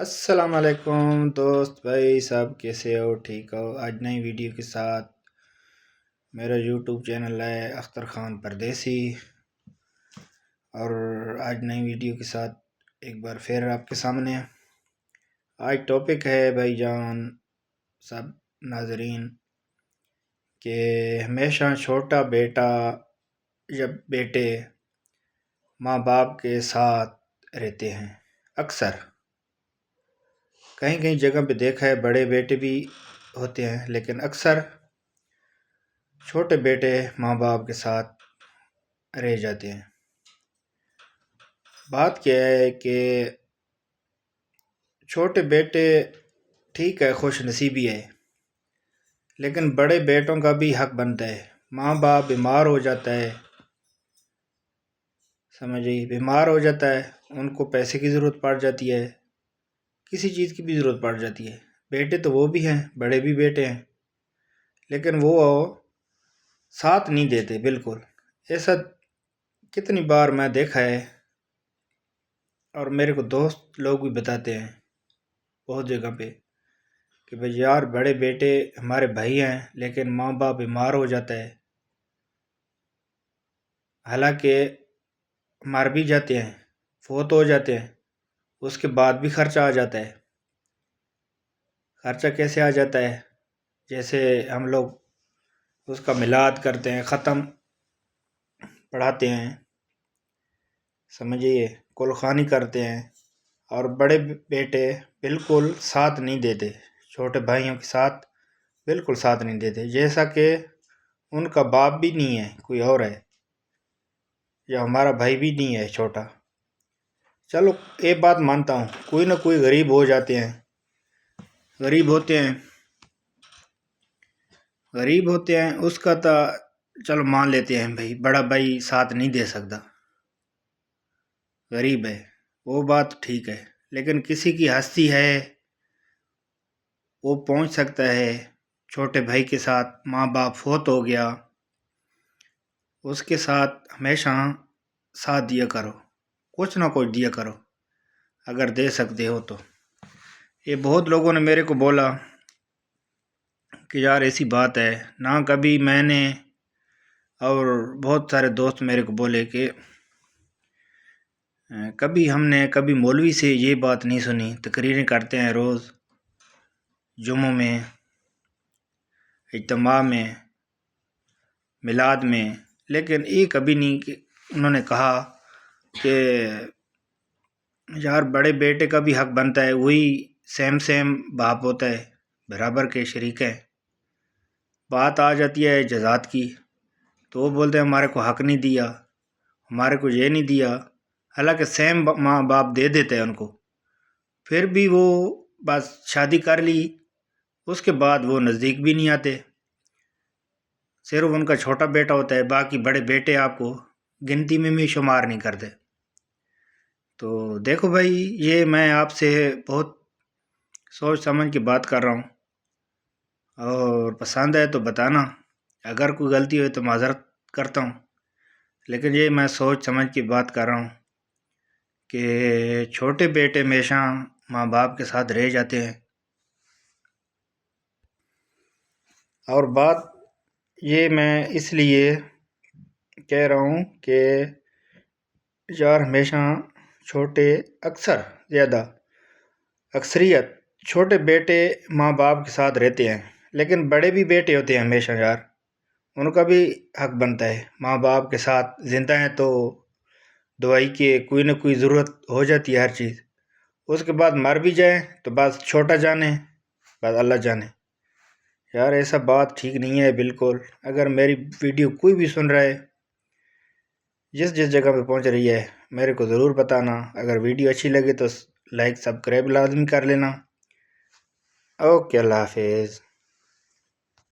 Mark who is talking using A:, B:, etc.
A: السلام علیکم دوست بھائی صاحب، کیسے ہو؟ ٹھیک ہو؟ آج نئی ویڈیو کے ساتھ میرا یوٹیوب چینل ہے اختر خان پردیسی، اور آج نئی ویڈیو کے ساتھ ایک بار پھر آپ کے سامنے آج ٹاپک ہے بھائی جان سب ناظرین کہ ہمیشہ چھوٹا بیٹا یا بیٹے ماں باپ کے ساتھ رہتے ہیں۔ اکثر کہیں کہیں جگہ پہ دیکھا ہے بڑے بیٹے بھی ہوتے ہیں، لیکن اکثر چھوٹے بیٹے ماں باپ کے ساتھ رہ جاتے ہیں۔ بات کیا ہے کہ چھوٹے بیٹے ٹھیک ہے، خوش نصیبی ہے، لیکن بڑے بیٹوں کا بھی حق بنتا ہے۔ ماں باپ بیمار ہو جاتا ہے، سمجھئے بیمار ہو جاتا ہے، ان کو پیسے کی ضرورت پڑ جاتی ہے، کسی چیز کی بھی ضرورت پڑ جاتی ہے۔ بیٹے تو وہ بھی ہیں، بڑے بھی بیٹے ہیں، لیکن وہ ساتھ نہیں دیتے بالکل۔ ایسا کتنی بار میں دیکھا ہے، اور میرے کو دوست لوگ بھی بتاتے ہیں بہت جگہ پہ کہ بھئی یار بڑے بیٹے ہمارے بھائی ہیں، لیکن ماں باپ بیمار ہو جاتا ہے، حالانکہ مر بھی جاتے ہیں، فوت ہو جاتے ہیں، اس کے بعد بھی خرچہ آ جاتا ہے۔ خرچہ کیسے آ جاتا ہے؟ جیسے ہم لوگ اس کا میلاد کرتے ہیں، ختم پڑھاتے ہیں، سمجھئے کلخانی کرتے ہیں، اور بڑے بیٹے بالکل ساتھ نہیں دیتے، چھوٹے بھائیوں کے ساتھ بالکل ساتھ نہیں دیتے، جیسا کہ ان کا باپ بھی نہیں ہے، کوئی اور ہے، یا ہمارا بھائی بھی نہیں ہے چھوٹا۔ چلو ایک بات مانتا ہوں، کوئی نہ کوئی غریب ہو جاتے ہیں، غریب ہوتے ہیں، اس کا تو چلو مان لیتے ہیں، بھائی بڑا بھائی ساتھ نہیں دے سکتا، غریب ہے، وہ بات ٹھیک ہے، لیکن کسی کی ہستی ہے، وہ پہنچ سکتا ہے چھوٹے بھائی کے ساتھ۔ ماں باپ فوت ہو گیا، اس کے ساتھ ہمیشہ ساتھ دیا کرو، کچھ نہ کچھ دیا کرو اگر دے سکتے ہو تو۔ یہ بہت لوگوں نے میرے کو بولا کہ یار ایسی بات ہے نہ، کبھی میں نے اور بہت سارے دوست میرے کو بولے کہ کبھی مولوی سے یہ بات نہیں سنی، تقریریں کرتے ہیں روز جمعوں میں، اجتماع میں، میلاد میں، لیکن یہ کبھی نہیں کہ انہوں نے کہا کہ یار بڑے بیٹے کا بھی حق بنتا ہے، وہی سیم باپ ہوتا ہے، برابر کے شریک ہیں۔ بات آ جاتی ہے جزات کی تو وہ بولتے ہیں ہمارے کو حق نہیں دیا، ہمارے کو یہ نہیں دیا، حالانکہ سیم ماں باپ دے دیتے ہیں ان کو، پھر بھی وہ بس شادی کر لی، اس کے بعد وہ نزدیک بھی نہیں آتے، صرف ان کا چھوٹا بیٹا ہوتا ہے، باقی بڑے بیٹے آپ کو گنتی میں بھی شمار نہیں کرتے۔ تو دیکھو بھائی، یہ میں آپ سے بہت سوچ سمجھ کے بات کر رہا ہوں، اور پسند ہے تو بتانا، اگر کوئی غلطی ہوئے تو معذرت کرتا ہوں، لیکن یہ میں سوچ سمجھ کے بات کر رہا ہوں کہ چھوٹے بیٹے ہمیشہ ماں باپ کے ساتھ رہ جاتے ہیں۔ اور بات یہ میں اس لیے کہہ رہا ہوں کہ یار ہمیشہ چھوٹے، اکثریت چھوٹے بیٹے ماں باپ کے ساتھ رہتے ہیں، لیکن بڑے بھی بیٹے ہوتے ہیں ہمیشہ، یار ان کا بھی حق بنتا ہے، ماں باپ کے ساتھ زندہ ہیں تو دعائی کے کوئی نہ کوئی ضرورت ہو جاتی ہے ہر چیز، اس کے بعد مر بھی جائیں تو بس چھوٹا جانے، بس اللہ جانے۔ یار ایسا بات ٹھیک نہیں ہے بالکل۔ اگر میری ویڈیو کوئی بھی سن رہا ہے، جس جگہ پہ پہنچ رہی ہے، میرے کو ضرور بتانا۔ اگر ویڈیو اچھی لگے تو لائک سبسکرائب لازمی کر لینا۔ اوکے، اللہ حافظ۔